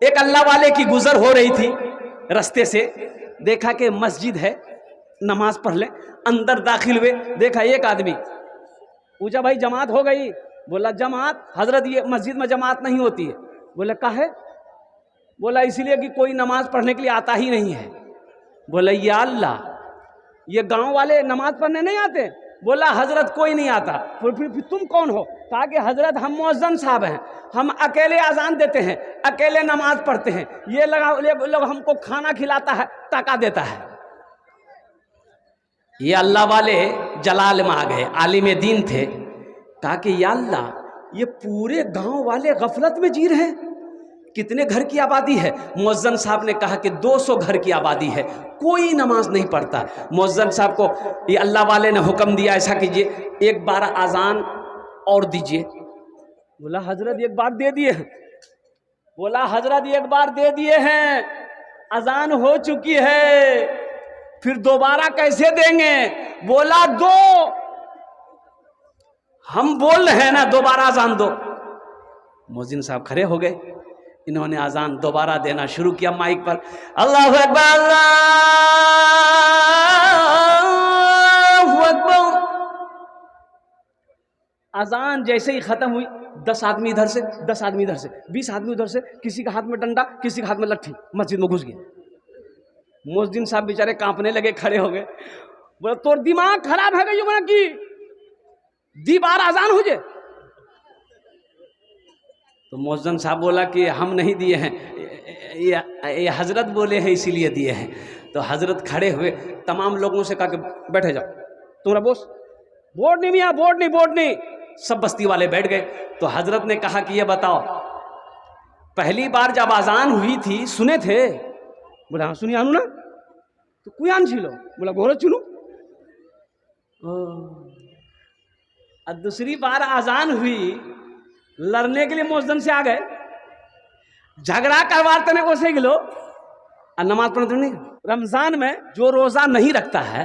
एक अल्लाह वाले की गुजर हो रही थी रास्ते से, देखा कि मस्जिद है, नमाज पढ़ ले। अंदर दाखिल हुए, देखा एक आदमी। पूछा भाई जमात हो गई? बोला जमात हजरत ये मस्जिद में जमात नहीं होती है। बोले काहे? बोला इसलिए कि कोई नमाज पढ़ने के लिए आता ही नहीं है। बोला या अल्लाह, ये गांव वाले नमाज पढ़ने नहीं आते? बोला हजरत कोई नहीं आता। फिर तुम कौन हो? कहा कि हजरत हम मुअज्जिन साहब हैं, हम अकेले अजान देते हैं, अकेले नमाज पढ़ते हैं, ये लोग हमको खाना खिलाता है, टका देता है। ये अल्लाह वाले जलाल में आ गए, आलिम दीन थे। कहा कि या अल्लाह, ये पूरे गांव वाले गफलत में जी रहे हैं। कितने घर की आबादी है? मुअज्जिन साहब ने कहा कि 200 घर की आबादी है, कोई नमाज नहीं पढ़ता। मुअज्जिन साहब को ये अल्लाह वाले ने हुक्म दिया, ऐसा कीजिए एक बार आज़ान और दीजिए। बोला हजरत एक बार दे दिए हैं। बोला हजरत एक बार दे दिए हैं, अजान हो चुकी है, फिर दोबारा कैसे देंगे? बोला दो, हम बोल रहे हैं ना दोबारा अजान दो। मुअज्जिन साहब खड़े हो गए, इन्होंने अजान दोबारा देना शुरू किया माइक पर। अल्लाहु अकबर, अल्लाहु अकबर। अजान जैसे ही खत्म हुई, 10 आदमी इधर से, 10 आदमी इधर से, 20 आदमी उधर से, किसी का हाथ में डंडा, किसी का हाथ में लट्ठी, मस्जिद में घुस गए। मुअज्जिन साहब बेचारे कांपने लगे, खड़े हो गए। बोला तोर दिमाग खराब है गई की दी बार अजान हो जाए? तो मुअज्जिन साहब बोला कि हम नहीं दिए हैं, ये हजरत बोले हैं इसीलिए दिए हैं। तो हजरत खड़े हुए, तमाम लोगों से कहा कि बैठे जाओ, तुम्हारा बोस। बोर्ड नहीं मियाँ, बोर्ड नहीं, बोर्ड नहीं। सब बस्ती वाले बैठ गए। तो हजरत ने कहा कि ये बताओ, पहली बार जब अजान हुई थी सुने थे? बोला हाँ सुनिए आनू ना, तो कोई आन छिलो? बोला घोर चुनू। और दूसरी बार अजान हुई, लड़ने के लिए मुअज्जिन से आ गए, झगड़ा करवाते ने उसे गिलो और नमाज पढ़ते नहीं। रमजान में जो रोजा नहीं रखता है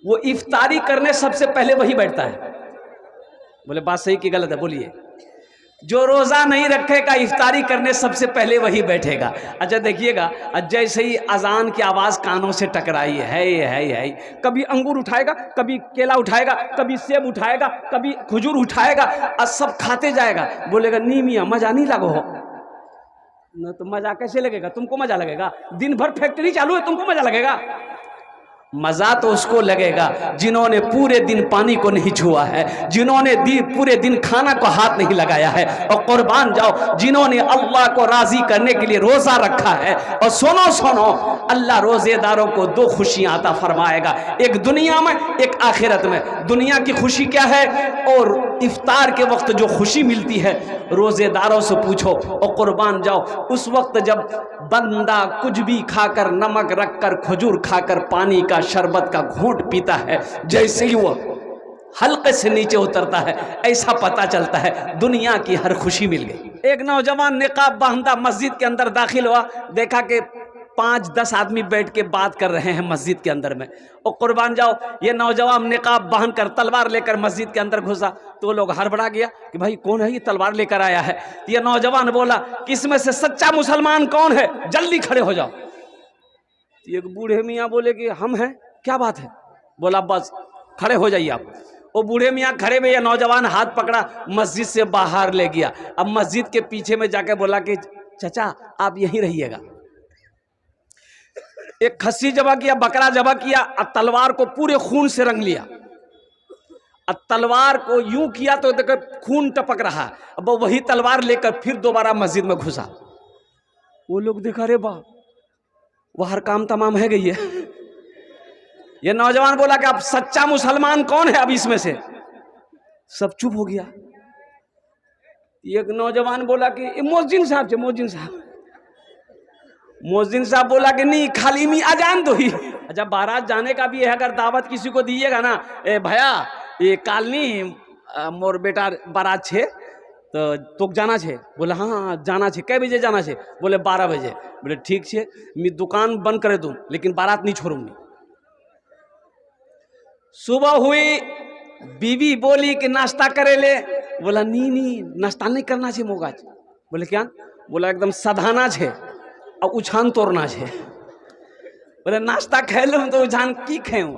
वो इफ्तारी करने सबसे पहले वही बैठता है। बोले बात सही कि गलत है? बोलिए। जो रोजा नहीं रखेगा इफ्तारी करने सबसे पहले वही बैठेगा। अच्छा देखिएगा, जैसे ही अजान की आवाज कानों से टकराई है, कभी अंगूर उठाएगा, कभी केला उठाएगा, कभी सेब उठाएगा, कभी खजूर उठाएगा और सब खाते जाएगा। बोलेगा नी मियाँ मजा नहीं लगो हो न। तो मजा कैसे लगेगा? तुमको मजा लगेगा? दिन भर फैक्ट्री चालू है, तुमको मजा लगेगा? मजा तो उसको लगेगा जिन्होंने पूरे दिन पानी को नहीं छुआ है, जिन्होंने पूरे दिन खाना को हाथ नहीं लगाया है। और कुर्बान जाओ जिन्होंने अल्लाह को राजी करने के लिए रोजा रखा है। और सुनो सुनो, अल्लाह रोजेदारों को 2 खुशियां अता फरमाएगा, एक दुनिया में, एक आखिरत में। दुनिया की खुशी क्या है? और इफ्तार के वक्त जो खुशी मिलती है, रोजेदारों से पूछो। और कुर्बान जाओ उस वक्त जब बंदा कुछ भी खाकर, नमक रखकर, खजूर खाकर, पानी का, शरबत का घूंट पीता है, जैसे ही वो हल्के से नीचे उतरता है, ऐसा पता चलता है दुनिया की हर खुशी मिल गई। एक नौजवान निकाब बांधा मस्जिद के अंदर दाखिल हुआ, देखा कि 5-10 आदमी बैठ के बात कर रहे हैं मस्जिद के अंदर में। और कुर्बान जाओ, ये नौजवान निकाब बांध कर तलवार लेकर मस्जिद के अंदर घुसा। तो लोग हड़बड़ा गया कि भाई कौन है ये तलवार लेकर आया है? तो ये नौजवान बोला कि इसमें से सच्चा मुसलमान कौन है, जल्दी खड़े हो जाओ। एक बूढ़े मियाँ बोले कि हम हैं। क्या बात है? बोला बस खड़े हो जाइए आप। वो बूढ़े मियाँ खड़े हुए, ये नौजवान हाथ पकड़ा, मस्जिद से बाहर ले गया। अब मस्जिद के पीछे में जाके बोला कि चाचा आप यहीं रहिएगा। एक खस्सी जबा किया, बकरा जबा किया, और तलवार को पूरे खून से रंग लिया। और तलवार को यूं किया तो देखो खून टपक रहा। अब वही तलवार लेकर फिर दोबारा मस्जिद में घुसा। वो लोग देखा रे बा, वो हर काम तमाम है गई है। ये नौजवान बोला कि अब सच्चा मुसलमान कौन है? अब इसमें से सब चुप हो गया। एक नौजवान बोला कि मुअज्जिन साहब, मुअज्जिन साहब बोला कि नहीं, खाली मी अजान दो ही। जब बारात जाने का भी है, अगर दावत किसी को दीजिएगा ना, ए भैया ये कालनी मोर बेटा बारात छे तो जाना छे। बोले हाँ जाना छे। कै बजे जाना छे? बोले 12 बजे। बोले ठीक छे, मैं दुकान बंद करे दूँ लेकिन बारात नहीं छोड़ूंगी। सुबह हुई, बीवी बोली कि नाश्ता करे ले। बोला नहीं नाश्ता नहीं करना छे मोगाज। बोले क्या? बोला एकदम सधाना छे और उछान तोड़ना छे। बोले नाश्ता खे लूँ तो उछान की खेऊँ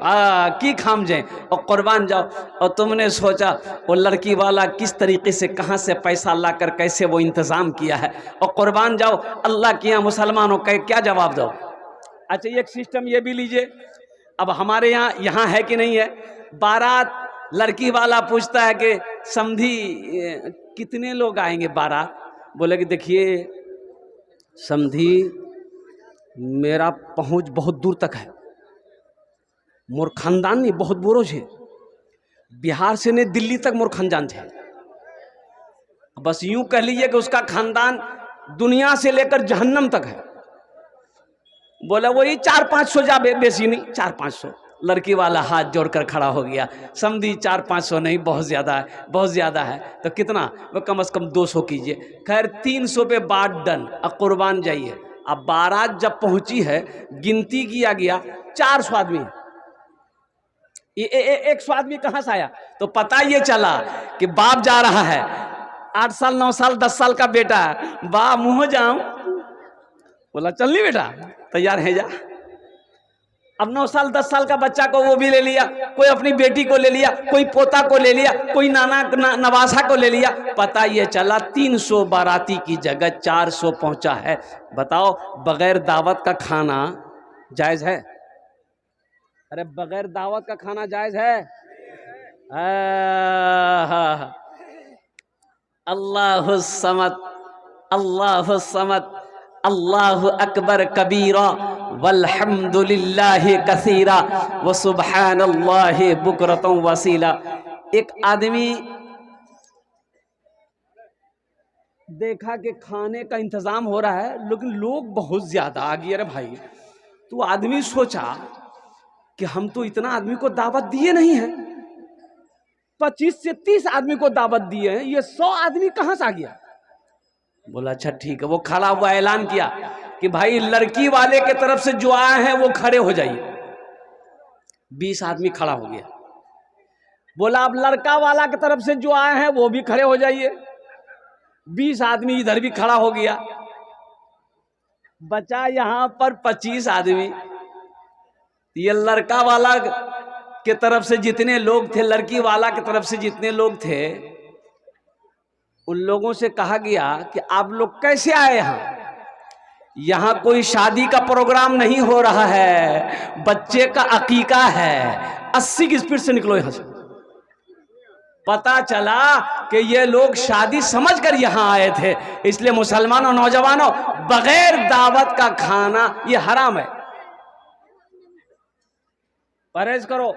की खाम जाए और कुर्बान जाओ। और तुमने सोचा वो लड़की वाला किस तरीके से कहाँ से पैसा लाकर कैसे वो इंतज़ाम किया है और कुर्बान जाओ अल्लाह के यहाँ मुसलमानों का क्या जवाब दो। अच्छा एक सिस्टम ये भी लीजिए, अब हमारे यहाँ है कि नहीं है, बारात लड़की वाला पूछता है कि समधी कितने लोग आएंगे बारात। बोले कि देखिए समधी मेरा पहुंच बहुत दूर तक है, मोर खानदान नहीं बहुत बोरो छे, बिहार से ने दिल्ली तक मोर खानदान छे। बस यूं कह लीजिए कि उसका खानदान दुनिया से लेकर जहन्नम तक है। बोला वही 400-500 जा बेसी नहीं 400-500। लड़की वाला हाथ जोड़कर खड़ा हो गया, समझी 400-500 नहीं बहुत ज़्यादा है, बहुत ज़्यादा है तो कितना, वो कम से कम 200 कीजिए। खैर 300 पे बात डन, अब कुर्बान जाइए। अब बारात जब पहुंची है गिनती किया गया 400 आदमी। ये 100 आदमी कहाँ से आया, तो पता ये चला कि बाप जा रहा है, 8 साल 9 साल 10 साल का बेटा है, बा मुँह जाऊं। बोला चल नहीं बेटा तैयार है जा। अब 9 साल 10 साल का बच्चा को वो भी ले लिया, कोई अपनी बेटी को ले लिया, कोई पोता को ले लिया, कोई नाना नवासा को ले लिया। पता ये चला 300 बाराती की जगह 400 पहुंचा है। बताओ बगैर दावत का खाना जायज है? अरे बगैर दावत का खाना जायज है? अल्लाहु समद, अल्लाहु समद, अल्लाहु अकबर कबीरा वल्हम्दुलिल्लाहि कसीरा व सुब्हानल्लाहि बुकरतम वसीला। एक आदमी देखा कि खाने का इंतजाम हो रहा है लेकिन लोग बहुत ज्यादा आ गए। अरे भाई, तो आदमी सोचा कि हम तो इतना आदमी को दावत दिए नहीं है, 25 से 30 आदमी को दावत दिए हैं, ये 100 आदमी कहां से आ गया। बोला अच्छा ठीक है। वो खड़ा हुआ ऐलान किया कि भाई लड़की वाले के तरफ से जो आए हैं वो खड़े हो जाइए। 20 आदमी खड़ा हो गया। बोला अब लड़का वाला की तरफ से जो आए हैं वो भी खड़े हो जाइए। 20 आदमी इधर भी खड़ा हो गया। बचा यहां पर 25 आदमी। ये लड़का वाला के तरफ से जितने लोग थे, लड़की वाला की तरफ से जितने लोग थे, उन लोगों से कहा गया कि आप लोग कैसे आए यहाँ, यहाँ कोई शादी का प्रोग्राम नहीं हो रहा है, बच्चे का अकीका है, 80 की स्पीड से निकलो यहाँ से। पता चला कि ये लोग शादी समझकर यहाँ आए थे। इसलिए मुसलमानों नौजवानों, बगैर दावत का खाना ये हराम है, परहेज करो।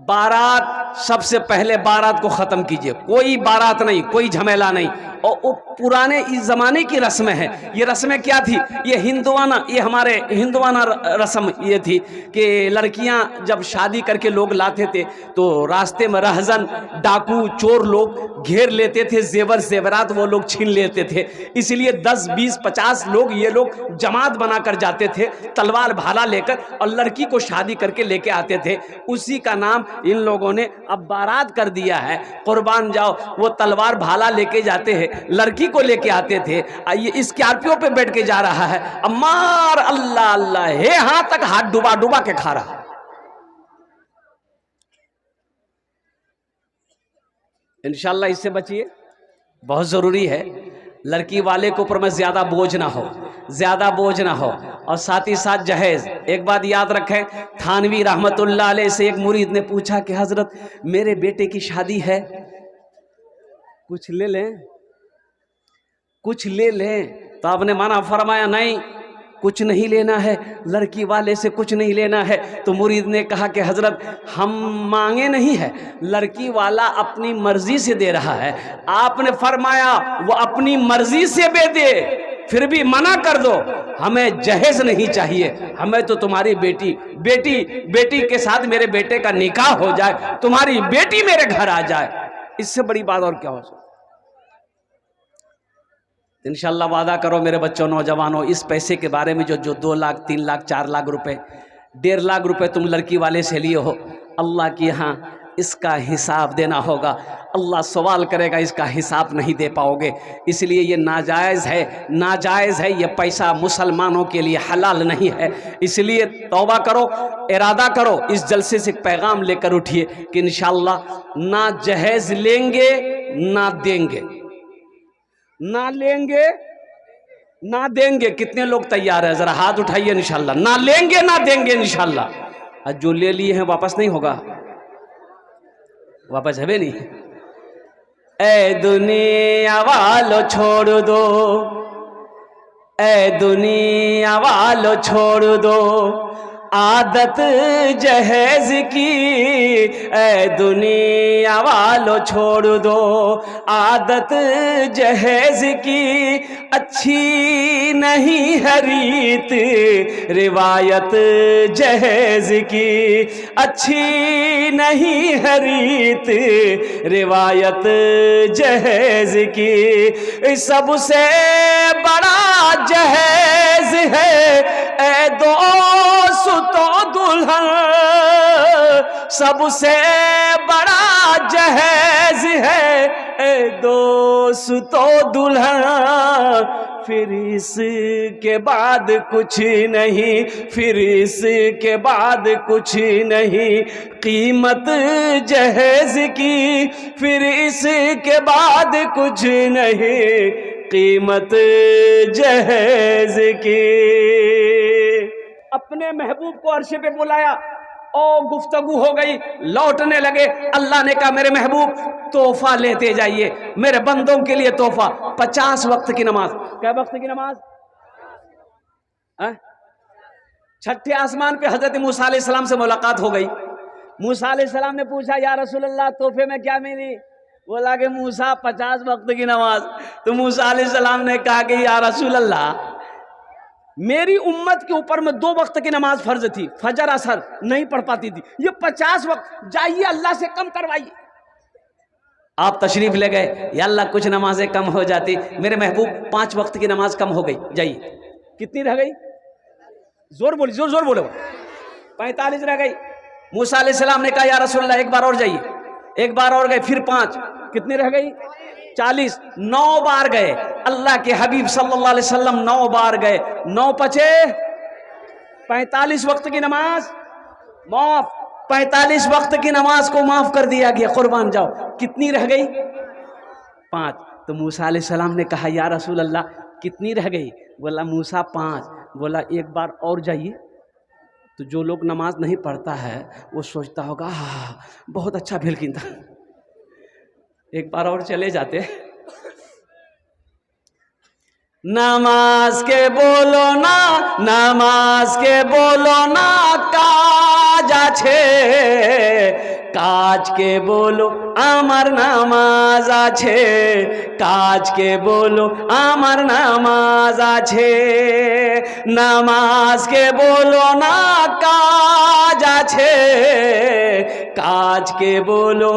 बारात सबसे पहले बारात को खत्म कीजिए, कोई बारात नहीं, कोई झमेला नहीं। और वो पुराने इस जमाने की रस्में हैं। ये रस्में क्या थी, ये हिंदुआना, ये हमारे हिंदुआना रस्म ये थी कि लड़कियां जब शादी करके लोग लाते थे तो रास्ते में रहजन डाकू चोर लोग घेर लेते थे, जेवर जेवरात वो लोग छीन लेते थे। इसलिए 10 20 50 लोग ये लोग जमात बनाकर जाते थे तलवार भाला लेकर, और लड़की को शादी करके लेके आते थे। उसी का नाम इन लोगों ने अब बारात कर दिया है। कुर्बान जाओ, वो तलवार भाला लेके जाते हैं, लड़की को लेके आते थे, ये स्कॉर्पियो पे बैठ के जा रहा है, अम्मार अल्लाह अल्लाह है, यहां तक हाथ डुबा डुबा के खा रहा। इंशाल्लाह इससे बचिए, बहुत जरूरी है। लड़की वाले के ऊपर में ज्यादा बोझ ना हो, ज्यादा बोझ ना हो। और साथ ही साथ जहेज। एक बात याद रखें, थानवी रहमतुल्लाह अलैह से एक मुरीद ने पूछा कि हजरत मेरे बेटे की शादी है, कुछ ले लें, कुछ ले लें। तो आपने माना फरमाया नहीं, कुछ नहीं लेना है, लड़की वाले से कुछ नहीं लेना है। तो मुरीद ने कहा कि हजरत हम मांगे नहीं है, लड़की वाला अपनी मर्जी से दे रहा है। आपने फरमाया वो अपनी मर्जी से दे, फिर भी मना कर दो, हमें जहेज नहीं चाहिए, हमें तो तुम्हारी बेटी के साथ मेरे बेटे का निकाह हो जाए, तुम्हारी बेटी मेरे घर आ जाए, इससे बड़ी बात और क्या हो सकती। इंशाल्लाह वादा करो मेरे बच्चों नौजवानों, इस पैसे के बारे में जो 2 लाख 3 लाख 4 लाख रुपए 1.5 लाख रुपए तुम लड़की वाले से लिए हो, अल्लाह के यहाँ इसका हिसाब देना होगा। अल्लाह सवाल करेगा, इसका हिसाब नहीं दे पाओगे। इसलिए ये नाजायज़ है, नाजायज़ है, ये पैसा मुसलमानों के लिए हलाल नहीं है। इसलिए तौबा करो, इरादा करो, इस जलसे से पैगाम लेकर उठिए कि इंशाअल्लाह ना जहेज़ लेंगे ना देंगे, ना लेंगे ना देंगे। कितने लोग तैयार हैं? ज़रा हाथ उठाइए। इंशाअल्लाह ना लेंगे ना देंगे इंशाअल्लाह। और जो ले लिए हैं वापस नहीं होगा, वापस है भी नहीं। ए दुनिया वालो छोड़ दो, ए दुनिया वालो छोड़ दो आदत जहेज की, ए दुनिया वालो छोड़ दो आदत जहेज की। अच्छी नहीं है रीत रिवायत जहेज की, अच्छी नहीं है रीत रिवायत जहेज की। सबसे बड़ा जहेज है ए दोस्त तो दुल्हन, सबसे बड़ा जहेज है ए दोस्त तो दुल्हन। फिर इसके बाद कुछ नहीं, फिर इसके बाद कुछ नहीं कीमत जहेज की, फिर इसके बाद कुछ नहीं कीमत जहेज की। अपने महबूब को अर्शे पे बुलाया और गुफ्तगू हो गई, लौटने लगे। अल्लाह ने कहा मेरे महबूब तोहफा लेते जाइए, मेरे बंदों के लिए तोहफा। 50 वक्त की नमाज। क्या वक्त की नमाज? छठे आसमान पे हजरत मूसा अलैहिस्सलाम से मुलाकात हो गई। मूसा अलैहिस्सलाम ने पूछा या रसूल अल्लाह तोहफे में क्या मिली? बोला कि मूसा 50 वक्त की नमाज। तो मूसा अलैहिस्सलाम ने कहा कि या रसूल अल्लाह मेरी उम्मत के ऊपर में 2 वक्त की नमाज फर्ज थी, फजर असर नहीं पढ़ पाती थी, ये 50 वक्त, जाइए अल्लाह से कम करवाइए। आप तशरीफ ले गए, या अल्लाह कुछ नमाजें कम हो जाती। मेरे महबूब 5 वक्त की नमाज कम हो गई, जाइए। कितनी रह गई? जोर बोली, जोर जोर बोलो। 45 रह गई। मूसा अलैहिस्सलाम ने कहा या रसूल अल्लाह एक बार और जाइए। एक बार और गए, फिर 5, कितनी रह गई? 40। 9 बार गए अल्लाह के हबीब सल्लल्लाहु अलैहि वसल्लम, 9 बार गए। 9 पचे 45 वक्त की नमाज माफ। 45 वक्त की नमाज को माफ कर दिया गया, कुर्बान जाओ। कितनी रह गई? 5। तो मूसा अलैहिस्सलाम ने कहा या रसूल अल्लाह कितनी रह गई? बोला मूसा 5। बोला एक बार और जाइए। तो जो लोग नमाज नहीं पढ़ता है वो सोचता होगा बहुत अच्छा भेलकिन था, एक बार और चले जाते। नमाज के बोलो ना, नमाज के बोलो ना काज आछे, काज के बोलो आमार नामाज आछे, काज के बोलो आमार नामाज आछे। नमाज के बोलो ना काज आछे, काज के बोलो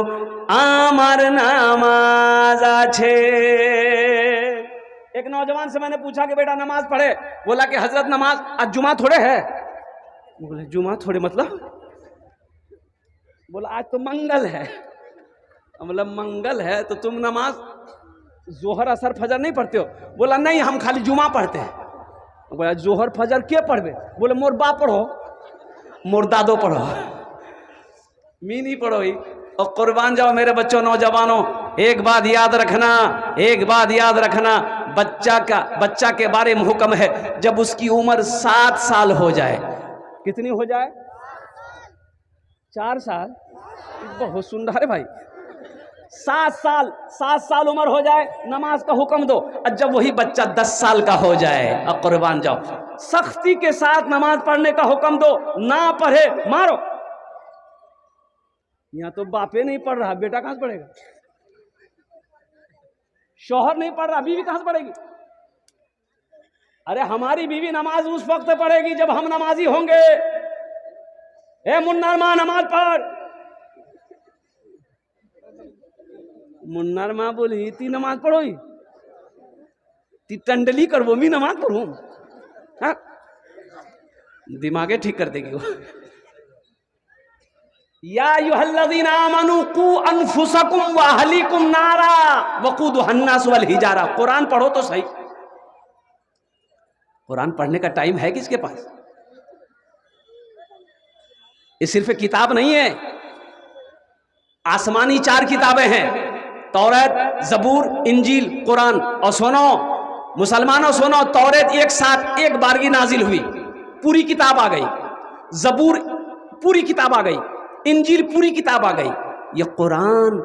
आमार नामाज आछे। एक नौजवान से मैंने पूछा कि बेटा नमाज पढ़े? बोला कि हजरत नमाज आज जुमा थोड़े है। बोले जुमा थोड़े मतलब? बोला आज तो मंगल है। मतलब मंगल है तो तुम नमाज जोहर असर फजर नहीं पढ़ते हो? बोला नहीं हम खाली जुमा पढ़ते हैं। बोला जोहर फजर क्या पढ़वे? बोले मोर बाप पढ़ो, मोर दादो पढ़ो, मी नहीं पढ़ो ही। और कुर्बान जाओ मेरे बच्चों, नौजवानों, एक बात याद रखना, एक बात याद रखना, बच्चा के बारे में हुक्म है जब उसकी उम्र 7 साल हो जाए। कितनी हो जाए? 4 साल? बहुत सुंदर है भाई। 7 साल उम्र हो जाए नमाज का हुक्म दो। और जब वही बच्चा 10 साल का हो जाए, अब कुर्बान जाओ, सख्ती के साथ नमाज पढ़ने का हुक्म दो। ना पढ़े मारो। यहाँ तो बापे नहीं पढ़ रहा, बेटा कहां से पढ़ेगा? शौहर नहीं पढ़ रहा, बीवी कहां से पढ़ेगी? अरे हमारी बीवी नमाज उस वक्त पढ़ेगी जब हम नमाजी होंगे। ए मुन्नर माँ नमाज पढ़। मुन्नर माँ बोली ती नमाज पढ़ो, ती टंडली कर वो मी नमाज पढ़ू। दिमागे ठीक कर देगी वो। या अय्युहल्लज़ीना आमनू कू अनफुसकुम व अहलीकुम नारा वक़ूदुहा अन्नास वल हिजारा। कुरान पढ़ो तो सही। कुरान पढ़ने का टाइम है किसके पास? ये सिर्फ किताब नहीं है, आसमानी 4 किताबें हैं, तौरात, जबूर, इंजील, कुरान। और सुनो मुसलमानों, सुनो, तौरात एक साथ एक बारगी नाजिल हुई, पूरी किताब आ गई। जबूर पूरी किताब आ गई, इंजील पूरी किताब आ गई। ये कुरान,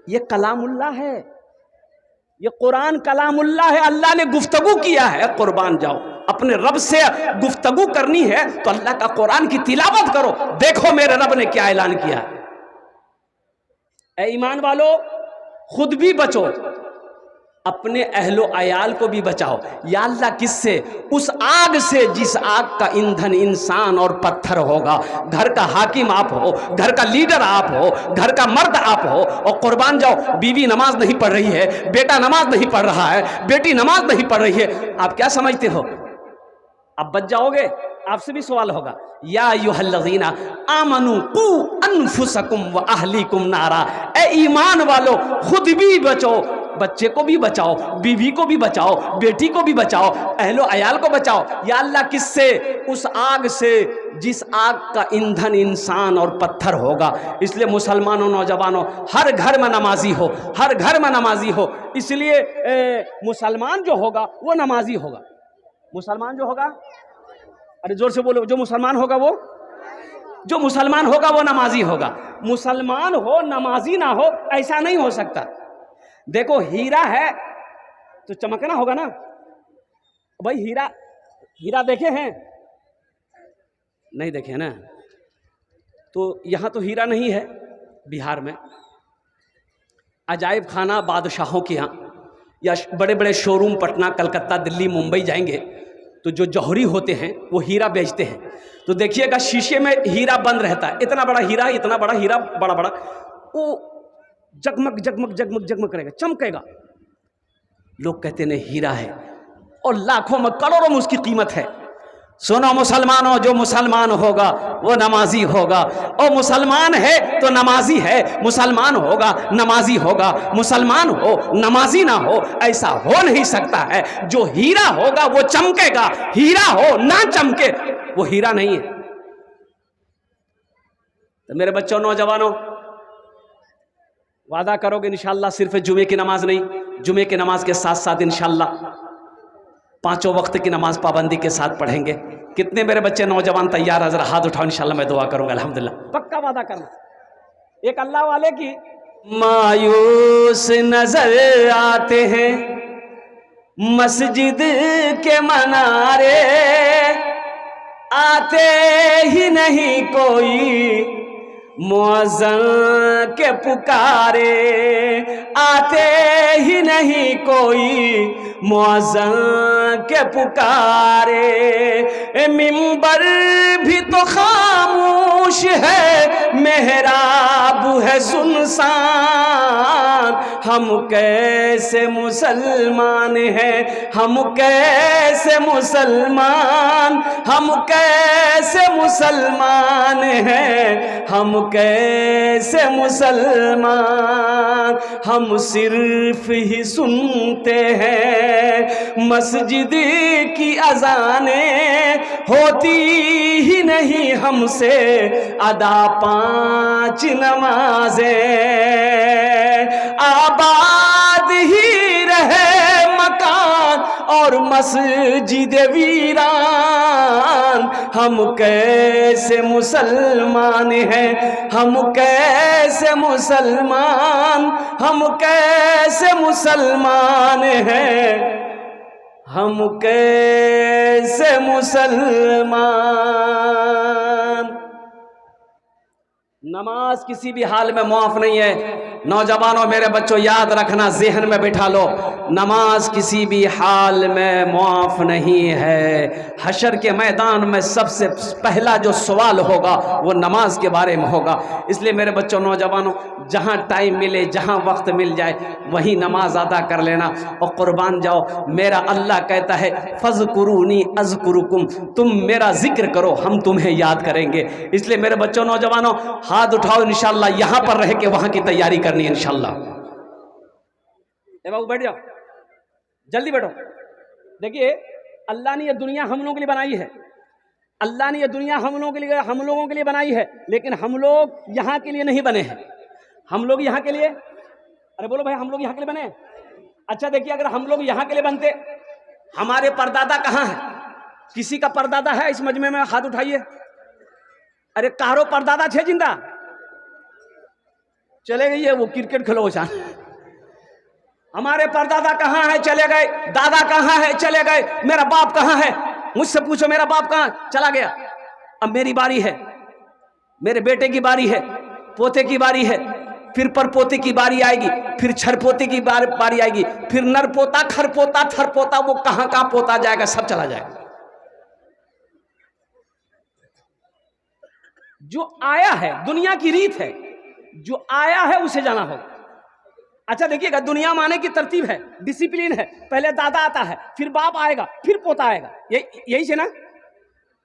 ये कलामुल्लाह है, ये कुरान कलामुल्लाह है। अल्लाह ने गुफ्तगू किया है। कुर्बान जाओ, अपने रब से गुफ्तगू करनी है तो अल्लाह का कुरान की तिलावत करो, देखो मेरे रब ने क्या ऐलान किया। ऐ ईमान वालों, खुद भी बचो, अपने अहलो अयाल को भी बचाओ। या अल्लाह किससे? उस आग से जिस आग का ईंधन इंसान और पत्थर होगा। घर का हाकिम आप हो, घर का लीडर आप हो, घर का मर्द आप हो, और कुर्बान जाओ, बीवी नमाज नहीं पढ़ रही है, बेटा नमाज नहीं पढ़ रहा है, बेटी नमाज नहीं पढ़ रही है, आप क्या समझते हो आप बच जाओगे? आपसे भी सवाल होगा। या अय्युहल्लज़ीना आमनू कू अनफुसकुम व अहलीकुम नारा। ए ईमान वालो, खुद भी बचो, बच्चे को भी बचाओ, बीवी को भी बचाओ, बेटी को भी बचाओ, अहलो अयाल को बचाओ। या अल्लाह किससे? उस आग से जिस आग का ईंधन इंसान और पत्थर होगा। इसलिए मुसलमानों, नौजवानों, हर घर में नमाजी हो, हर घर में नमाजी हो। इसलिए मुसलमान जो होगा वो नमाजी होगा। मुसलमान जो होगा, अरे जोर से बोलो, जो मुसलमान होगा वो, जो मुसलमान होगा वो नमाजी होगा। मुसलमान हो नमाजी ना हो, ऐसा नहीं हो सकता। देखो हीरा है तो चमकना होगा ना भाई। हीरा, हीरा देखे हैं? नहीं देखे ना? तो यहां तो हीरा नहीं है बिहार में। अजायब खाना बादशाहों के यहाँ या बड़े बड़े शोरूम पटना, कलकत्ता, दिल्ली, मुंबई जाएंगे तो जो जौहरी होते हैं वो हीरा बेचते हैं। तो देखिएगा शीशे में हीरा बंद रहता है, इतना बड़ा हीरा, इतना बड़ा हीरा, बड़ा बड़ा, वो जगमग जगमग जगमग जगमग करेगा, चमकेगा। लोग कहते हैं हीरा है, और लाखों में करोड़ों में उसकी कीमत है। सुनो मुसलमानों, जो मुसलमान होगा वो नमाजी होगा। और मुसलमान है तो नमाजी है, मुसलमान होगा नमाजी होगा। मुसलमान हो नमाजी ना हो, ऐसा हो नहीं सकता है। जो हीरा होगा वो चमकेगा, हीरा हो ना चमके वो हीरा नहीं है। तो मेरे बच्चों, नौजवानों, वादा करोगे इंशाअल्लाह सिर्फ जुमे की नमाज नहीं, जुमे की नमाज के साथ साथ इंशाअल्लाह 5 वक्त की नमाज पाबंदी के साथ पढ़ेंगे। कितने मेरे बच्चे नौजवान तैयार? जरा हाथ उठाओ, इंशाल्लाह मैं दुआ करूंगा। अल्हम्दुलिल्लाह, पक्का वादा करना। एक अल्लाह वाले की मायूस नजर आते हैं मस्जिद के मनारे, आते ही नहीं कोई मुअज्जिन के पुकारे, आते ही नहीं कोई मुअज्जिन के पुकारे। मिंबर भी तो खामोश है, मेहराब है सुनसान। हम कैसे मुसलमान हैं, हम कैसे मुसलमान, हम कैसे मुसलमान हैं, हम कैसे मुसलमान। हम सिर्फ ही सुनते हैं मस्जिद की अज़ानें, होती ही नहीं हमसे अदा 5 नमाजें। आबाद ही रहे मकान और मस्जिद वीरान। हम कैसे मुसलमान हैं, हम कैसे मुसलमान, हम कैसे मुसलमान हैं, हम कैसे मुसलमान। नमाज किसी भी हाल में मुआफ नहीं है। नौजवानों, मेरे बच्चों, याद रखना, ज़हन में बिठा लो, नमाज किसी भी हाल में मुआफ़ नहीं है। हशर के मैदान में सबसे पहला जो सवाल होगा वो नमाज के बारे में होगा। इसलिए मेरे बच्चों, नौजवानों, जहाँ टाइम मिले, जहाँ वक्त मिल जाए, वहीं नमाज अदा कर लेना और कुर्बान जाओ। मेरा अल्लाह कहता है फ़ज़्कुरूनी अज़्कुरुकुम, तुम मेरा जिक्र करो, हम तुम्हें याद करेंगे। इसलिए मेरे बच्चों, नौजवानों, हाथ उठाओ, इंशाअल्लाह यहाँ पर रह के वहाँ की तैयारी करनी है इंशाअल्लाह। बाबू बैठ जाओ, जल्दी बैठो। देखिए, अल्लाह ने ये दुनिया हम लोगों के लिए बनाई है। अल्लाह ने ये दुनिया हम लोगों के लिए बनाई है, लेकिन हम लोग यहाँ के लिए नहीं बने हैं। हम लोग यहाँ के लिए, अरे बोलो भाई, हम लोग यहाँ के लिए बने हैं। अच्छा देखिए, अगर हम लोग यहाँ के लिए बनते, हमारे परदादा कहाँ है? किसी का परदादा है इस मजमे में? हाथ उठाइए। अरे कारो परदादा छे जिंदा? चले गई है वो क्रिकेट खेलो चान। हमारे परदादा कहाँ है? चले गए। दादा कहाँ है? चले गए। मेरा बाप कहाँ है? मुझसे पूछो मेरा बाप कहाँ? चला गया। अब मेरी बारी है, मेरे बेटे की बारी है, पोते की बारी है, फिर परपोते की बारी आएगी, फिर छरपोते की बारी आएगी, फिर नरपोता, खरपोता, थरपोता, वो कहाँ कहाँ पोता जाएगा, सब चला जाएगा। जो आया है, दुनिया की रीत है, जो आया है उसे जाना होगा। अच्छा देखिएगा, दुनिया में आने की तरतीब है, डिसिप्लिन है। पहले दादा आता है, फिर बाप आएगा, फिर पोता आएगा। यही से ना?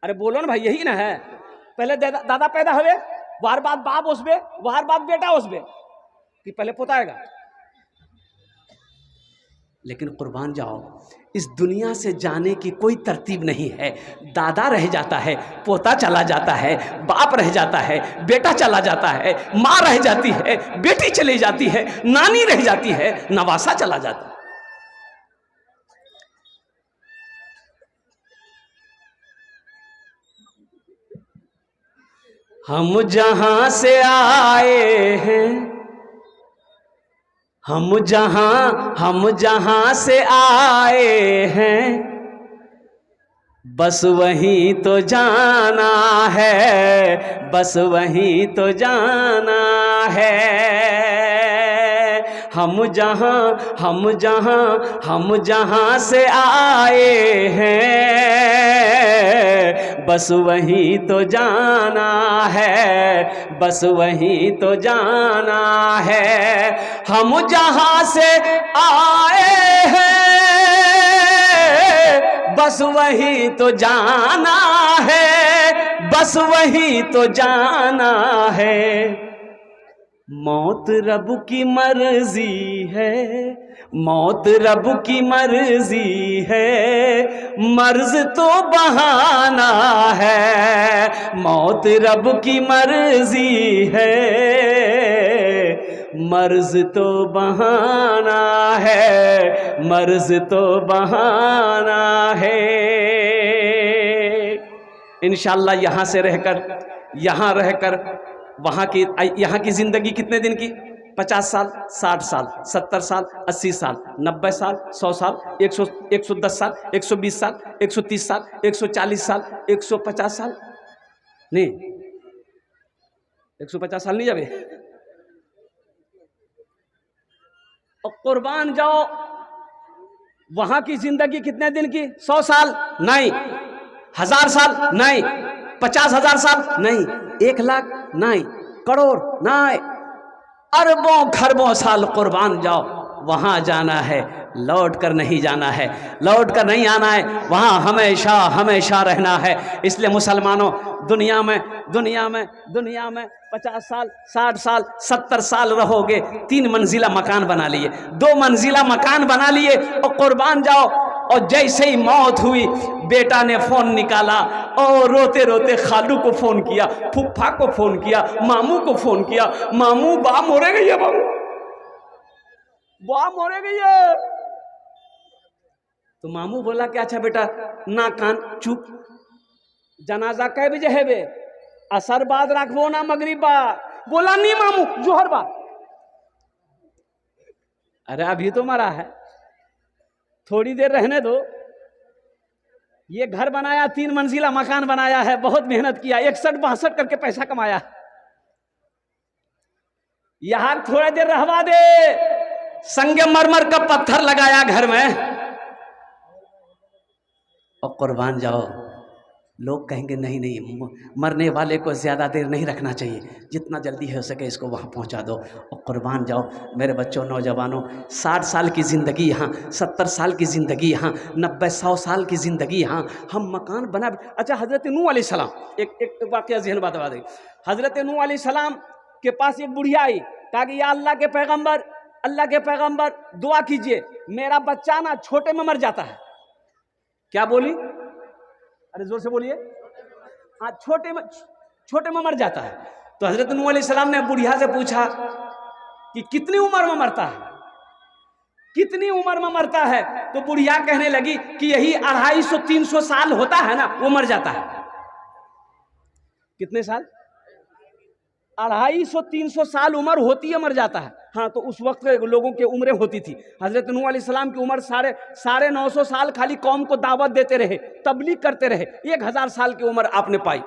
अरे बोलो ना भाई, यही ना है? पहले दादा पैदा हुए, वार बाद बाप उसबे, वार बाद बेटा उसबे, कि पहले पोता आएगा। लेकिन कुर्बान जाओ, इस दुनिया से जाने की कोई तरतीब नहीं है। दादा रह जाता है, पोता चला जाता है, बाप रह जाता है, बेटा चला जाता है, माँ रह जाती है, बेटी चली जाती है, नानी रह जाती है, नवासा चला जाता है। हम जहां से आए हैं, हम जहां से आए हैं, बस वहीं तो जाना है, बस वहीं तो जाना है। हम जहां से आए हैं, बस वहीं तो जाना है, बस वहीं तो जाना है। हम जहां से आए हैं, बस वहीं तो जाना है, बस वहीं तो जाना है। मौत रब की मर्जी है, मौत रब की मर्जी है, मर्ज तो बहाना है। मौत रब की मर्जी है, मर्ज तो बहाना है, मर्ज तो बहाना है। इंशाअल्लाह यहाँ से रहकर, यहाँ रहकर वहाँ की जिंदगी कितने दिन की? 50 साल, 60 साल, 70 साल, 80 साल, 90 साल, 100 साल, 110 साल, 120 साल, 130 साल, 140 साल, 150 साल नहीं, 150 साल नहीं जावे। और कुर्बान जाओ, वहां की जिंदगी कितने दिन की? 100 साल नहीं, 1000 साल नहीं, 50,000 साल नहीं, 1 लाख नहीं, करोड़ नहीं, अरबों खरबों साल कुर्बान जाओ, वहां जाना है, लौट कर नहीं जाना है, लौट कर नहीं आना है, वहां हमेशा हमेशा रहना है। इसलिए मुसलमानों, दुनिया में 50 साल, 60 साल, 70 साल रहोगे, 3 मंजिला मकान बना लिए, 2 मंजिला मकान बना लिए और कुर्बान जाओ। और जैसे ही मौत हुई, बेटा ने फोन निकाला और रोते रोते खालू को फोन किया, फुफ्फा को फोन किया, मामू को फोन किया, मामू बा मोरे गई है, बाबू बा मोरे गई है। तो मामू बोला कि अच्छा बेटा, ना कान चुप, जनाजा कै बजे है बे? असर बाद रखबो ना मगरिब बाद? बोला नहीं मामू, जोहर बाद। अरे अभी तो मरा है, थोड़ी देर रहने दो। ये घर बनाया, 3 मंजिला मकान बनाया है, बहुत मेहनत किया, 61-62 करके पैसा कमाया। यहां थोड़ा देर रहवा दे। संगमरमर का पत्थर लगाया घर में और कुर्बान जाओ। लोग कहेंगे नहीं नहीं, मरने वाले को ज़्यादा देर नहीं रखना चाहिए, जितना जल्दी हो सके इसको वहाँ पहुँचा दो और कुर्बान जाओ। मेरे बच्चों, नौजवानों, 60 साल की ज़िंदगी यहाँ, 70 साल की ज़िंदगी यहाँ, 90-100 साल की ज़िंदगी यहाँ, हम मकान बना। अच्छा, हज़रत नूह अलैहिस्सलाम, एक वाक़या ज़हन बात बता दें। हज़रत नूह अलैहिस्सलाम के पास एक बुढ़िया आई, कहा कि या अल्लाह के पैगम्बर दुआ कीजिए, मेरा बच्चा ना छोटे में मर जाता है। क्या बोली? अरे जोर से बोलिए। हाँ, छोटे में मर जाता है। तो हजरत नूह अलैहिस्सलाम ने बुढ़िया से पूछा कि कितनी उम्र में मरता है, कितनी उम्र में मरता है? तो बुढ़िया कहने लगी कि यही 250-300 साल होता है ना, वो मर जाता है। कितने साल? 250-300 साल उम्र होती है, मर जाता है। हाँ, तो उस वक्त लोगों की उम्रें होती थी। हजरत नूह अलैहिस्सलाम की उम्र 950 साल खाली कौम को दावत देते रहे, तबलीग करते रहे। 1000 साल की उम्र आपने पाई।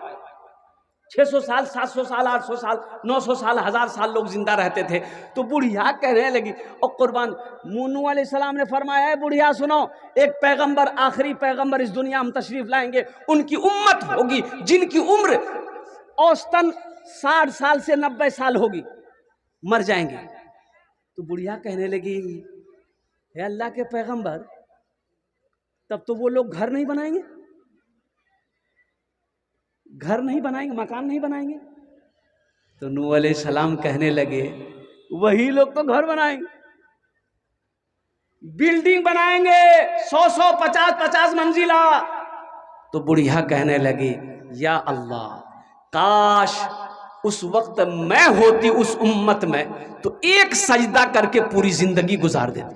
600 साल, 700 साल, 800 साल, 900 साल, 1000 साल लोग जिंदा रहते थे। तो बुढ़िया कहने लगी और कुर्बान, नूह अलैहिस्सलाम ने फरमाया है, बुढ़िया सुनो, एक पैगंबर, आखिरी पैगंबर इस दुनिया में तशरीफ लाएंगे, उनकी उम्मत होगी जिनकी उम्र औसतन 60 साल से 90 साल होगी, मर जाएंगे। तो बुढ़िया कहने लगी, हे अल्लाह के पैगंबर, तब तो वो लोग घर नहीं बनाएंगे, मकान नहीं बनाएंगे। तो नूह अलैहिस्सलाम कहने लगे, वही लोग तो घर बनाएंगे, बिल्डिंग बनाएंगे, 100-100, 50-50 मंजिला। तो बुढ़िया कहने लगी, या अल्लाह, काश उस वक्त मैं होती उस उम्मत में, तो एक सजदा करके पूरी जिंदगी गुजार देती।